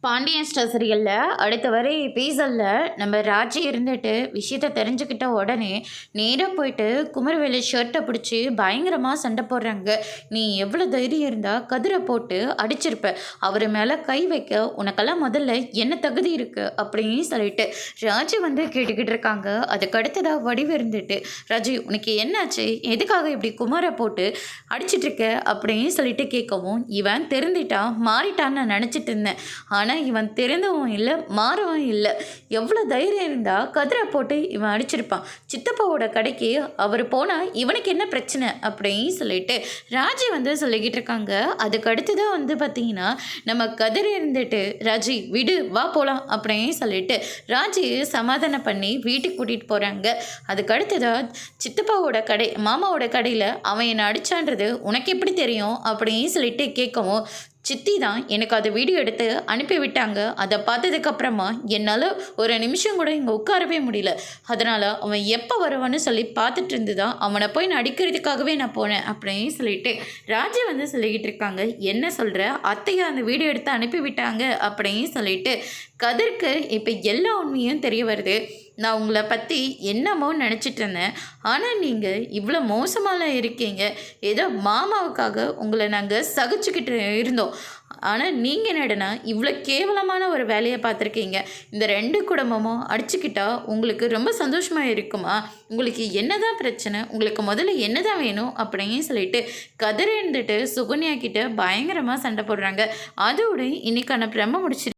Pandian star சீரியலில் அடுத்த வரை எபிசோடில் நம்ம ராஜி இருந்துட்டு விஷயத்தை தெரிஞ்சுக்கிட்ட உடனே நேராக போயிட்டு குமரவேலு ஷர்ட்டை பிடிச்சி பயங்கரமாக சண்டை போடுறாங்க. நீ எவ்வளோ தைரியம் இருந்தால் கதிரை போட்டு அடிச்சிருப்ப, அவர் மேலே கை வைக்க உனக்கெல்லாம் முதல்ல என்ன தகுதி இருக்குது அப்படின்னு சொல்லிட்டு ராஜி கேட்டுக்கிட்டு இருக்காங்க. அதுக்கு அடுத்ததாக வடிவு இருந்துட்டு, ராஜி உனக்கு என்னாச்சு, எதுக்காக இப்படி குமரை போட்டு அடிச்சிட்ருக்க அப்படின்னு சொல்லிட்டு கேட்கவும், இவன் தெரிஞ்சிட்டான் மாறிட்டான்னு நான் நினச்சிட்டு இருந்தேன், ஆனால் இவன் தெரிந்தவும் இல்லை மாறவும் இல்லை, எவ்வளோ தைரியம் இருந்தால் கதிரை போட்டு இவன் அடிச்சிருப்பான், சித்தப்பாவோட கடைக்கு அவர் போனால் இவனுக்கு என்ன பிரச்சனை அப்படின்னு சொல்லிட்டு ராஜி சொல்லிக்கிட்டு இருக்காங்க. அதுக்கு அடுத்துதான் பார்த்தீங்கன்னா நம்ம கதிரை இருந்துட்டு, ராஜி விடு வா போகலாம் அப்படின்னு சொல்லிட்டு ராஜியை சமாதானம் பண்ணி வீட்டுக்கு கூட்டிகிட்டு போகிறாங்க. அதுக்கு அடுத்ததாக சித்தப்பாவோட கடை மாமாவோட கடையில் அவன் என்னை அடித்தான்றது உனக்கு எப்படி தெரியும் அப்படின்னு சொல்லிட்டு கேட்கவும், சித்தி தான் எனக்கு அதை வீடியோ எடுத்து அனுப்பிவிட்டாங்க, அதை பார்த்ததுக்கப்புறமா என்னால் ஒரு நிமிஷம் கூட இங்கே உட்காரவே முடியல, அதனால் அவன் எப்போ வருவான்னு சொல்லி பார்த்துட்டு இருந்து தான் அவனை போய் நான் அடிக்கிறதுக்காகவே நான் போனேன் அப்படின்னு சொல்லிட்டு ராஜி சொல்லிக்கிட்டு இருக்காங்க. என்ன சொல்கிற, அத்தையை அந்த வீடியோ எடுத்து அனுப்பிவிட்டாங்க அப்படின்னு சொல்லிட்டு கதிர்க்கு இப்போ எல்லா உண்மையும் தெரிய வருது. நான் உங்களை பற்றி என்னமோ நினச்சிட்டு இருந்தேன், ஆனால் நீங்கள் இவ்வளோ மோசமாலாம் இருக்கீங்க, ஏதோ மாமாவுக்காக உங்களை நாங்கள் சகிச்சுக்கிட்டு இருந்தோம், ஆனால் நீங்கள் என்னடனா இவ்வளோ கேவலமான ஒரு வேலையை பார்த்துருக்கீங்க, இந்த 2 குடும்பமும் அடிச்சுக்கிட்டா உங்களுக்கு ரொம்ப சந்தோஷமாக இருக்குமா, உங்களுக்கு என்ன தான் பிரச்சனை, உங்களுக்கு முதல்ல என்ன தான் வேணும் அப்படின்னு சொல்லிட்டு கதிர் இருந்துட்டு சுகன்யா கிட்ட பயங்கரமாக சண்டை போடுறாங்க. அதோடு இன்றைக்கான பிரம்ம முடிச்சு